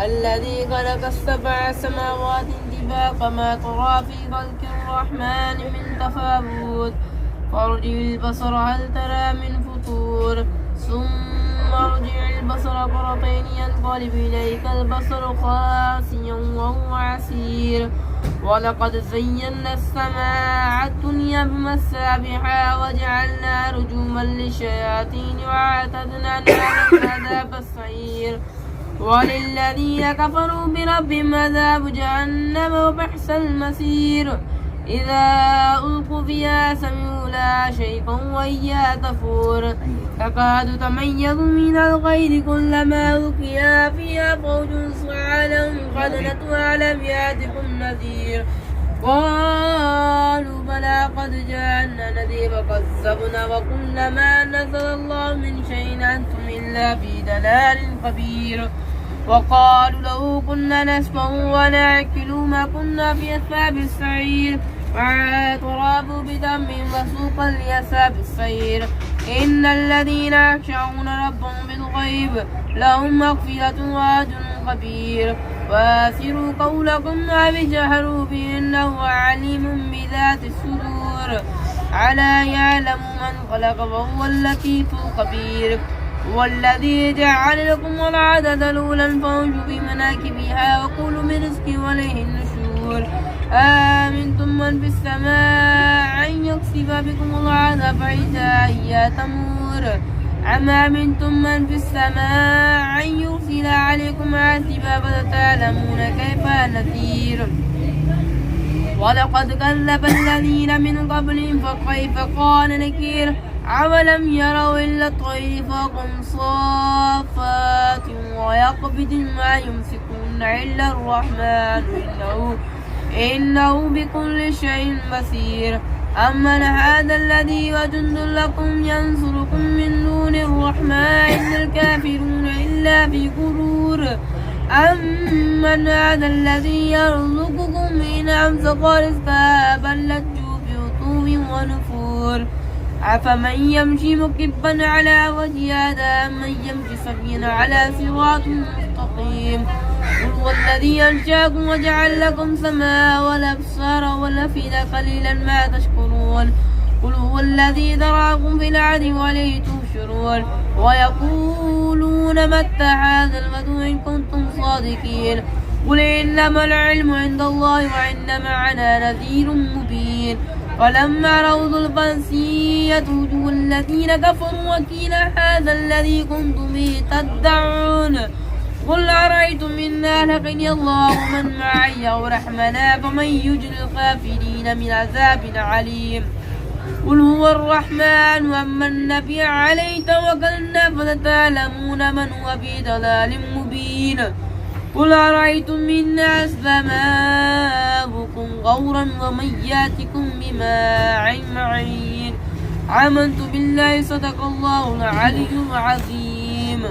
الذي خلق السبع سماوات طباقا ما ترى في خلق الرحمن من تفاوت فارجع البصر هل ترى من فطور ثم ارجع البصر كرتين ينقلب إليك البصر خاسئا وهو عسير ولقد زينا السماء الدنيا بمصابيح وجعلنا رجوما للشياطين وأعتدنا لهم عذاب السعير وللذين كفروا بربهم عذاب جهنم وبئس المصير إذا ألقوا فيها سمعوا لها شيئا وهي تفور تكاد تميز من الغيظ كلما ألقي فيها فوج سعالهم خزنتها ألم يأتكم نذير قالوا بلى قد جاءنا نذير فكذبنا وقلنا ما نزل الله من شيء أنتم إلا في ضلال كبير وقالوا لو كنا نسمع ونعقل ما كنا في أصحاب السعير واعترفوا بذنبهم فسوقا لأصحاب السعير إن الذين يخشون ربهم بالغيب لهم مغفرة وأجر كبير واسروا قولكم وجهروا به إنه عليم بذات الصدور ألا يعلم من خلق وهو اللطيف الخبير هو الذي جعل لكم الأرض ذلولا فامشوا في مناكبها وكلوا من رزقه وإليه النشور آمنتم من في السماء أن يخسف بكم الأرض فإذا هي تمور أم أمنتم من في السماء أن يرسل عليكم حاسبا فستعلمون كيف نذير ولقد كذب الذين من قبلهم فكيف كان نكير أولم يروا إلا الطير فوقهم صافات ويقبض ما يمسكون إلا الرحمن إنه بكل شيء بصير أمن هذا الذي وجند لكم ينصركم من دون الرحمن إن الكافرون إلا في غرور أمن هذا الذي يرزقكم إن أمسك رزقا بل لجوا في عتو ونفور أفمن يمشي مكبا على وجهه هذا من يمشي سويا على صراط مستقيم قل هو الذي أنشأكم وجعل لكم سماء والأبصار والأفئدة قليلا ما تشكرون قل هو الذي ذرأكم في الأرض وإليه تحشرون ويقولون متى هذا الغد إن كنتم صادقين قل إنما العلم عند الله وإنما أنا نذير مبين فلما رأوا زلفا سيئت وجوه الذين كفروا وقيل هذا الذي كنتم به تدعون قل أرأيتم إن أهلكني الله ومن معي أو رحمنا فمن يجري الكافرين من عذاب عليم قل هو الرحمن وأما النبي عليه توكلنا فستعلمون من هو في ضلال مبين قل أرأيتم إن أسقى ماؤكم غورا ومن يأتكم بماء معين آمنت بالله صدق الله العلي العظيم.